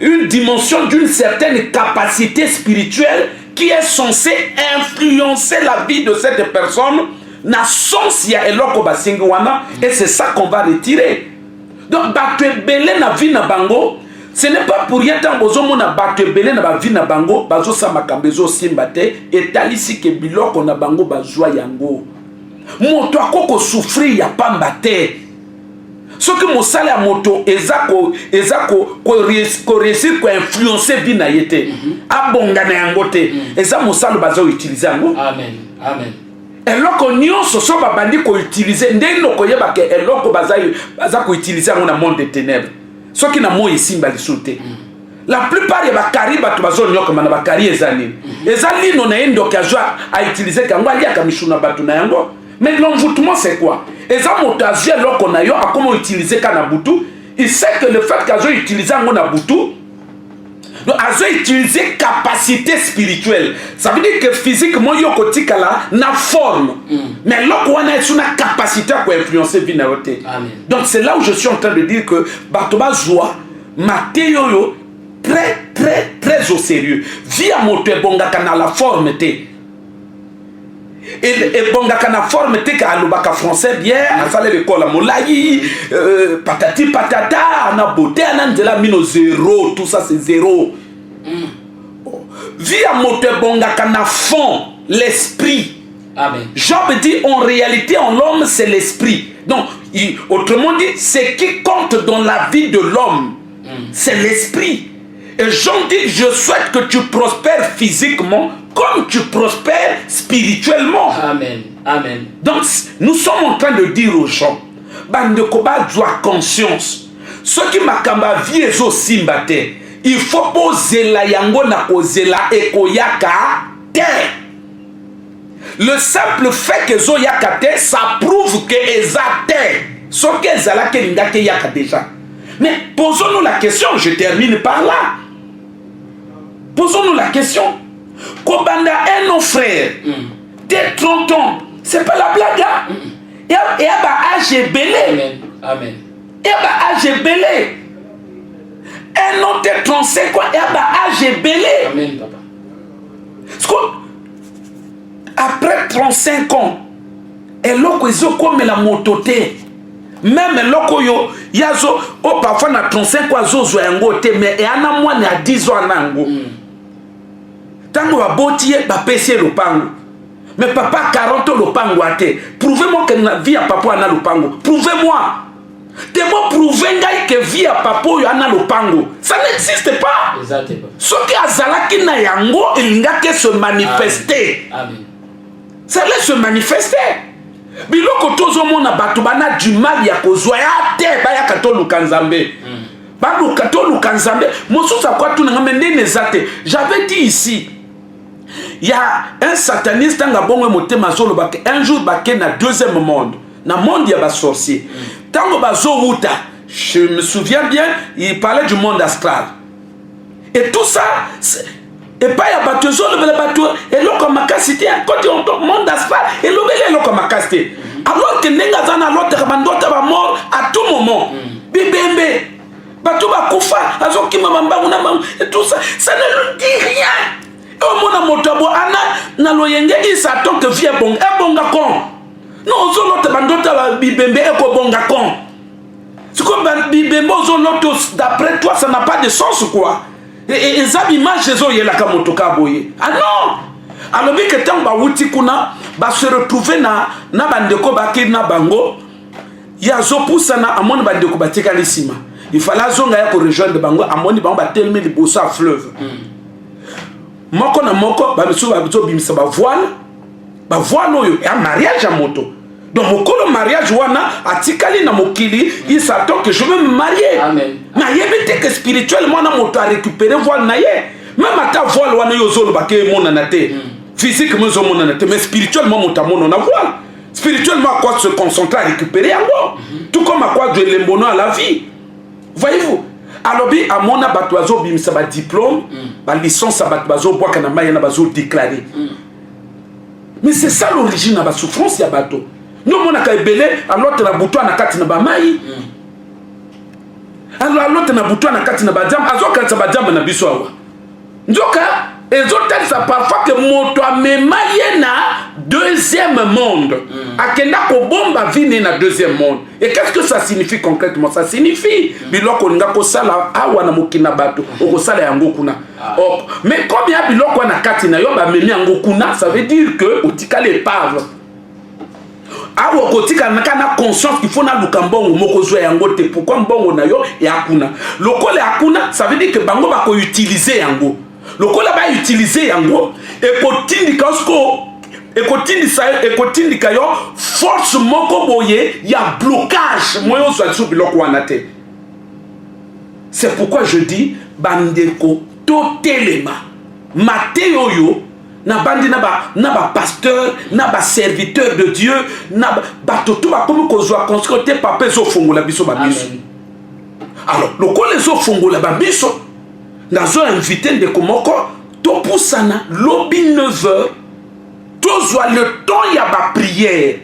une dimension d'une certaine capacité spirituelle qui est censée influencer la vie de cette personne. Na sens ya eloko basingi wana et c'est ça qu'on va retirer. Donc battre belé na vie na bango, ce n'est pas pour rien tant bozomo na battre belé na ba vie na bango, bazo sa makambezo simbate et talisi ke biloko na bango bazwa yango. Moto akoko souffrir ya pamba te. Ce que mon salaire moto ezako réussir ko influencer vie na yete. Abonga na yango te. Eza mon salaire bazo utiliser yango. Amen. Amen. Eloko nyonso so babandi ko utiliser ndenge ko yeba ke eloko baza ko utiliser na monde des ténèbres. Soki na mo isimba lisute. La plupart ya bakari batu bazo nyoka mana bakari ezali. Ezali no na endo kazwa a utiliser kango ali akamishuna batu na yango. Mais l'envoûtement c'est quoi? Eza motazie loko na yo a comment utiliser kana butu. Il sait que le fait qu'azo utiliser ngo na butu donc azo utiliser capacité spirituelle. Ça veut dire que physiquement yo kotika la na forme. Mais loko wana est une capacité à influencer vie na yote. Donc c'est là où je suis en train de dire que batoba joie Matteo yo très au sérieux. Via moto bonga kana la forme te. Et bonga kana forme te ka alubaka français bien, a salé l'école à Molayi, patati patata, na beauté, anandela mino zéro, tout ça c'est zéro. Via moto bonga kana fond, l'esprit. Amen. Job dit en réalité en l'homme c'est l'esprit. Donc autrement dit, ce qui compte dans la vie de l'homme, c'est l'esprit. Et Jean dit, je souhaite que tu prospères physiquement comme tu prospères spirituellement. Amen. Amen. Donc, nous sommes en train de dire aux gens, Bandekoba doit conscience. Ce qui m'a kamba vie ezo simbate, il faut poser la yango na poser la ekoyaka te. Le simple fait que zo yaka te, ça prouve que eza te. Ce que zala ke ngake yaka déjà. Mais posons-nous la question, je termine par là. Posons-nous la question. Kobanda un nos frères, noté 30 ans. C'est pas la blague. Hein? Et à âge belé. Amen. Et à âge belé. Un noté 35 ans. Et à âge belé. Amen, papa. Parce que après 35 ans, et loko izo comme la mototé. Même loko yo yazo oh parfois na 35 ans zo yango te mais et ana moi na 10 ans nango. Tango ba botié ba pesi le pango. Mais papa 40 ans le pango ate. Prouvez-moi que na vie à papa ana le pango. Prouvez-moi. Temo prouver ngai que vie à papa yo ana le pango. Ça n'existe pas. Exactement. Ce qui azalaki na yango il n'a que se manifester. Amen. Ça laisse se manifester. Biloko tozo mona bato bana du mal ya kozwa ya te ba ya katolu kanzambe. Ba lu katolu kanzambe. Mosusa kwa tu na ngame nezate. J'avais dit ici. Il y a un sataniste nga bongo motema zolo ba un jour ba ke na deuxième monde. Na monde ya ba sorcier. Tango ba zo wuta. Je me souviens bien, il parlait du monde astral. Et tout ça et pas ya bato zo le bato et lo comme makasité quand on monde astral et lo bele lo comme makasité. Alors que nenga zana l'autre bandota ba mort à tout moment. Bibembe. Bato ba kufa azoki mamba na et tout ça ça ne dit rien. Et au monde motobo ana na loyenge isa tant que vie bon e bonga kon. Non zo l'autre bandota ba bibembe e ko bonga kon. C'est comme bibembe zo l'autre d'après toi ça n'a pas de sens quoi. Et ça image les autres la kamotoka boye. Ah non. Alors bien que tant ba wuti kuna ba se retrouver na bandeko ba na bango ya zo poussana amoni bandeko ba tika lisima. Il fallait zonga ya ko rejoindre bango amoni bango ba tellement de bosso à fleuve. Moko na moko ba misu ba zo bimisa ba voile oyo ya mariage à moto. Donc mokolo mariage wana atikali na mokili il s'attend que je veux me marier. Amen. Mais il que spirituellement na moto a récupéré voile na ye. Même ata voile wana yo zolo ba ke mona na te. Physiquement zo mona na te mais spirituellement moto mona na voile. Spirituellement à quoi se concentrer à récupérer encore. Tout comme à quoi de l'embono à la vie. Voyez-vous? Alors bi à mona batwazo bimisa ba diplôme, ba licence ba bazo bois kana maya na bazo déclarer. Mais c'est ça l'origine de la souffrance ya bato. Nous on a kaibele alors que la bouton na kati na ba mai. Alors que na bouton na kati na ba jam azoka sa ba jam na biso awa. Njoka ezotel ça parfois que moto amemaye na deuxième monde. Akenda ko bomba vine na deuxième monde. Et qu'est-ce que ça signifie concrètement? Ça signifie biloko nga ko sala awa na mokina bato oko sala yango kuna. Mais comme ya biloko na kati na yo ba memi yango kuna, ça veut dire que otika les pauvres. Awo kotika nakana conscience qu'il faut na lukambongo moko zo yango te pourquoi mbongo na yo et akuna. Lokole akuna, ça veut dire que bango ba ko utiliser yango. Lokole ba utiliser yango et kotindika osko ekotindika yo force moko boye ya blocage moyo zo so biloko wana te. C'est pourquoi je dis bandeko totelema Matteo yo na bandi na ba pasteur na ba serviteur de Dieu na ba toto ba comme kozwa conscrit papa zo fongola biso ba biso. Alors lokole zo fongola ba biso nazo invité de komoko to poussana lobby 9h tozwa le temps ya ba prière.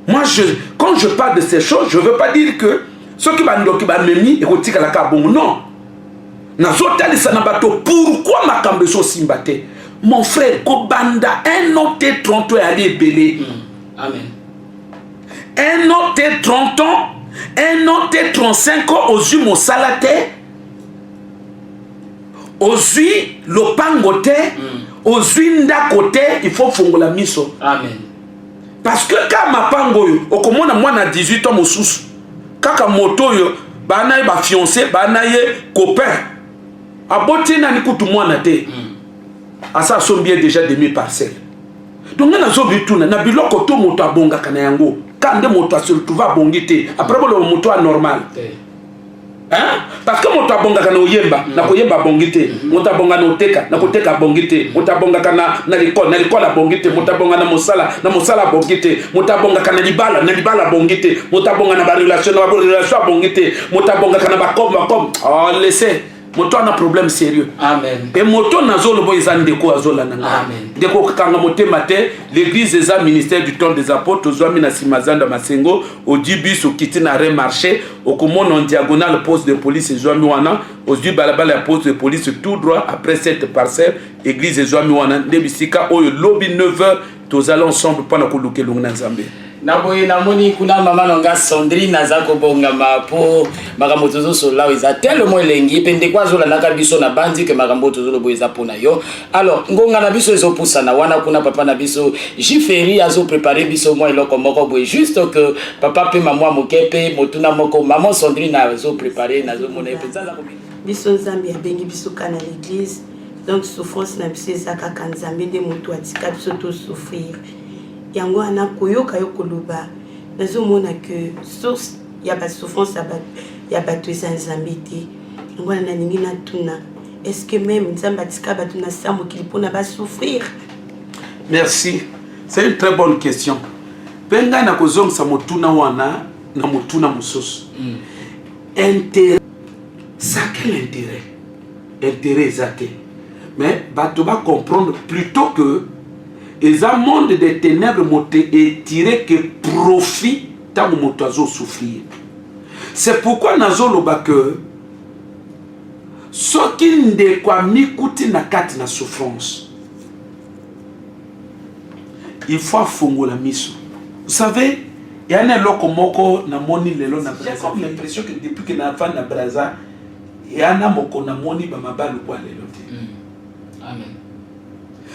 Moi quand je parle de ces choses, je veux pas dire que ceux qui bandoki ba memi ekotika la ka bon non. Nazo talisa na bato pourquoi makambe so simbate. Mon frère Kobanda un autre 30 ans aller belé. Amen. Un autre 30 ans, un autre 35 ans aux yeux mon salate. Aux yeux le pangote, aux yeux côté, il faut fongola miso. Amen. Parce que quand ma pango yo, okomona moi na 18 ans mosusu. Kaka moto yo, bana ba fiancé, bana ye copain. Aboté na nikutu mwana te. Asa sont bien déjà demi-parcelle. Donc na zo bituna na biloko to moto abonga kana yango. Quand moto se retrouve abongité, après le moto normal. Hein? Parce que moto abonga kana oyemba, na koyemba bongité, moto abonga na oteka, na koteka bongité, moto abonga kana na likola bongité, moto abonga na mosala bongité, moto abonga kana libala bongité, moto abonga na ba relation bongité, moto abonga kana ba comme. Oh laissez moto a un problème sérieux. Amen. Et moto nazolo boy zandeko azola nanga. Amen. Deko kanga motema te l'église des ministère du temps des apôtres ozwami na simazanda masengo odibus okiti na remarché okomona en diagonale poste de police ezwami wana ozwi balabala ya poste de police tout droit après cette parcelle église ezwami wana ndebisika oyo lobby 9h tozala ensemble pendant kolukelongo na Nzambe. Naboye namoni kuna mama nanga Sandrine naza kobongama po makambo tozo sola eza tellement elengi pe ndeko azola naka biso na bandi ke makambo tozo lobo eza pona yo. Alors ngonga na biso ezo pusana wana kuna papa na biso Jiferi azo préparer biso moi eloko moko boye juste que papa pe maman mokepe motuna moko maman Sandrine azo préparer nazo mona pe nzanza ko biso Nzambe abengi biso kana l'église donc souffrance na biso eza kaka Nzambe nde moto atika biso to souffrir. Yango ana koyoka yokoloba nazomona que source ya ba souffrance ya bato eza Nzambe te. Yango ana ningi na tuna est-ce que même Nzambe atika bato na sa mokili mpona ba souffrir? Merci, c'est une très bonne question. Penga na kozongisa motuna wana na motuna mosusu. Intérêt, ça quel intérêt? Intérêt exact. Mais bato ba comprendre plutôt que les monde des ténèbres moté et tiré que profit tant moto azo souffrir. C'est pourquoi nazo loba que soki nde kwa mikuti na kati na souffrance. Il faut fongola miso. Vous savez, il y a un loko moko na moni lelo na Braza. J'ai comme l'impression que depuis que na fan na Braza, il y a un moko na moni ba mabalu kwa lelo. Amen.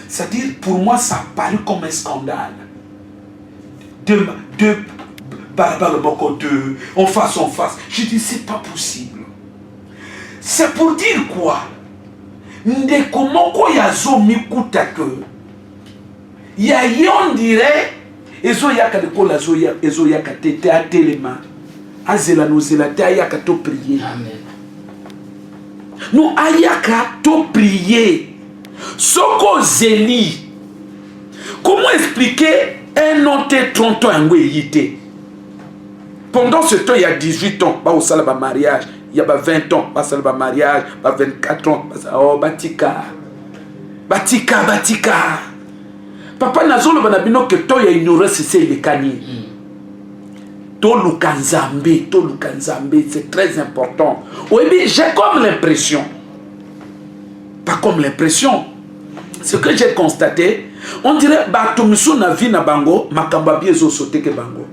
C'est-à-dire, pour moi, ça a paru comme un scandale. Deux barbares, en face. Je dis, c'est pas possible. C'est pour dire quoi? Ndeko moko yazo mikuta que ya yon dirait ezo yaka de kola ezo yaka tete a telema azela no zela te ayaka to prier. Amen. Nous ayaka to prier. Soko zeli. Comment expliquer un autre 30 ans en yité? Pendant ce temps, il y a 18 ans, bah au salaba mariage, il y a 20 ans, bah salaba mariage, bah 24 ans, bah oh batika. Papa nazolo banabino que to ya ignorer c'est le kani. To lukanzambe, c'est très important. Oui, mais j'ai comme l'impression. Pas comme l'impression. Ce que j'ai constaté, on dirait batomiso na vie na bango makamba biezo sauté ke bango.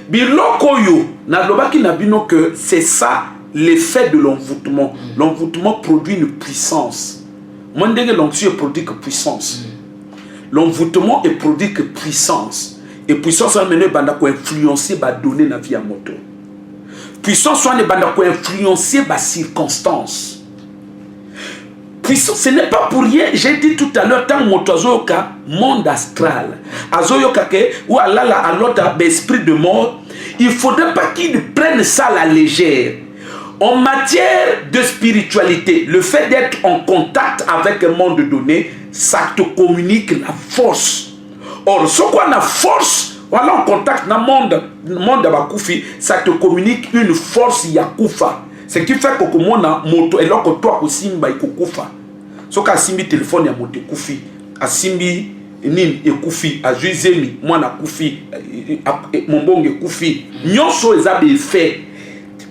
Biloko yo na lobaki na bino que c'est ça l'effet de l'envoûtement. L'envoûtement produit une puissance. Moi ndenge l'onction produit que puissance. L'envoûtement est produit que puissance. Et puissance va mener banda ko influencer ba donner na vie à moto. Puissance va ne banda ko influencer ba circonstances. Puissance, ce n'est pas pour rien, j'ai dit tout à l'heure, tant mon azoyoka, monde astral, azoyoka ke, ou alala à l'autre esprit de mort, il ne faudrait pas qu'ils prennent ça à la légère. En matière de spiritualité, le fait d'être en contact avec un monde donné, ça te communique la force. Or, ce qu'on a force, voilà en contact dans le monde de ça te communique une force yakufa. Ce qui fait que comme on a moto et là que toi aussi simba ikufa. So ka simbi téléphone ya moto kufi, a simbi nin ekufi, a juizemi mwana kufi, mombonge kufi. Nyonso eza effet.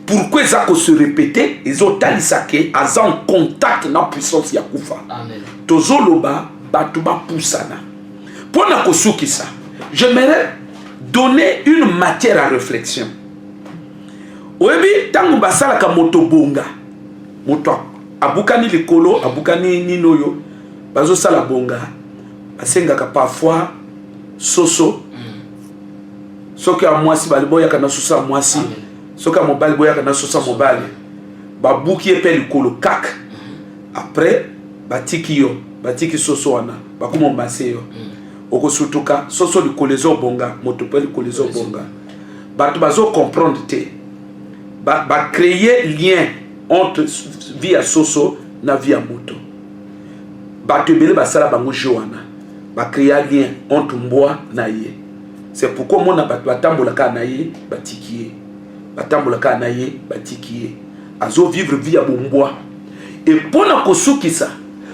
Pourquoi ça que se répéter, ils ont talisake aza en contact na puissance ya kufa. Amen. Tozoloba batuba pusana. Pour na kosuki ça, j'aimerais donner une matière à réflexion. Oyebi tangu basala ka moto bonga moto abukani likolo abukani ninoyo bazo sala bonga basenga ka parfois soso soki a mwasi baliboya kana sosa mwasi soki a mobali boya kana sosa mobali babuki epe likolo kak après batiki soso wana bakuma mbaseyo okosutuka soso likolezo bonga moto pe likolezo bonga bato bazo comprendre te ba créer lien entre via soso na via moto. Ba te bele ba sala bango joana. Ba créer lien entre mboa na ye. C'est pourquoi mon abat batambola ka na ye batikié. Batambola ka na ye batikié. azo vivre vie ya bombwa et pona kosukisa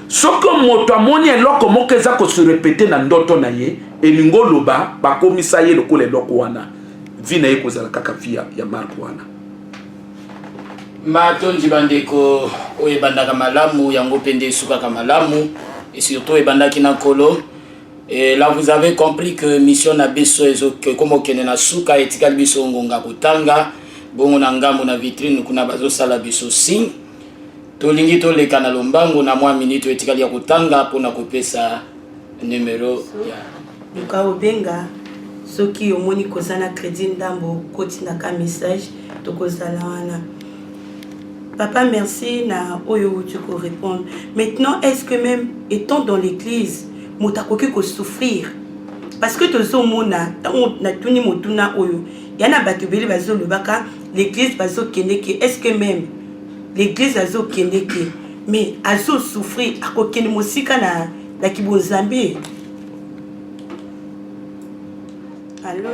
soko moto amoni eloko moko eza ko se répéter na ndoto na ye elingo loba bakomisa ye lokola eloko wana vie na ye kozala kaka vie ya Marc wana matondi bandeko oyo ebandaka malamu yango mpe nde esukaka malamu et surtout ebandaki na kolo. Et là vous avez compris que mission na biso comme okende na suka etikali biso ngonga kotanga bongo na ngambo na vitrine kuna bazosala biso signe tolingi toleka na lombango na mwa minute etikali ya kotanga mpona kopesa numero ya luka obenga soki omoni kozana crédit ndambo kotindaka message tokozala wana. Papa, merci na oyo tu peux répondre. Maintenant, est-ce que même étant dans l'église, motakoki ko souffrir? Parce que tozo mona, na tuni motuna oyo. Yana batubeli bazo lobaka, l'église bazo keneke. Est-ce que même l'église bazo keneke, mais azo souffrir ako kene mosika na kibonzambe? Allô?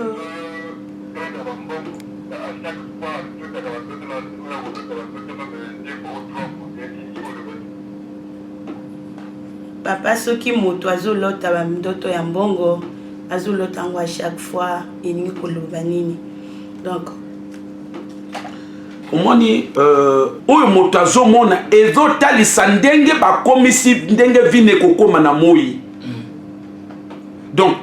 Papa soki moto azolota ba ndoto ya mbongo azolota ngo à chaque fois elingi koloba nini donc omoni oyo moto azomona ezotalisa ndenge bakomisi ndenge vine kokoma na moi donc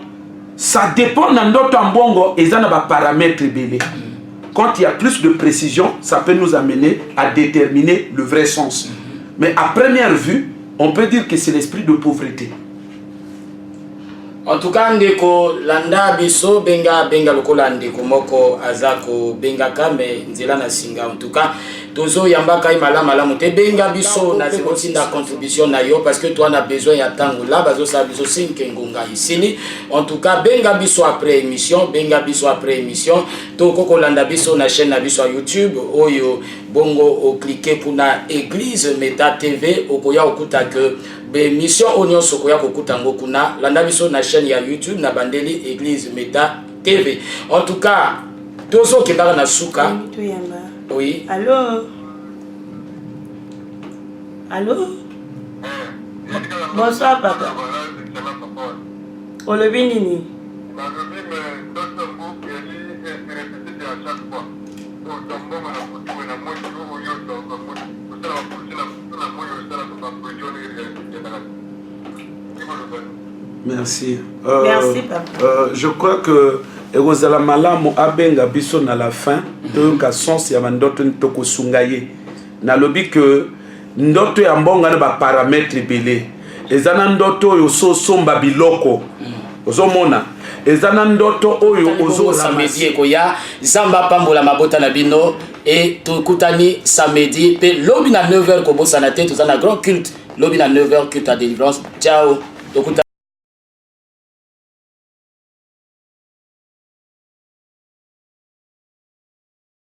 ça dépend na ndoto ya mbongo eza na ba paramètres belé. Quand il y a plus de précision, ça peut nous amener à déterminer le vrai sens. Mais à première vue, on peut dire que c'est l'esprit de pauvreté. En tout cas, ndeko landa biso benga lokola ndeko moko azako benga kame nzela na singa. En tout cas, tozo yambaka malamu te benga biso na zekotinda contribution na yo parce que toi on a besoin ya tango là bazo sa biso sinke ngonga isini. En tout cas, benga biso après émission, to koko landa biso na chaîne na biso YouTube oyo bongo o cliquer kuna Église Meta TV okoya okuta que mission onyo sokoya kokuta ngo kuna landa biso na chaîne ya YouTube na bandeli Église Meta TV. En tout cas, tozo kebara na suka. Oui. Allô? Allô? Bonsoir papa. Olobi nini? Merci. Merci papa. Je crois que Erozala malamu abenga biso na la fin de ka sens ya ndoto ntoko sungaye. Na lobi que ndoto ya mbonga na ba paramètres belé. Ezana ndoto yo so somba biloko. Ozomona. Ezana ndoto oyo ozo samedi ekoya zamba pambola mabota na bino et tokutani samedi pe lobi na 9h ko bosana te tozana grand culte lobi na 9h culte à délivrance. Ciao.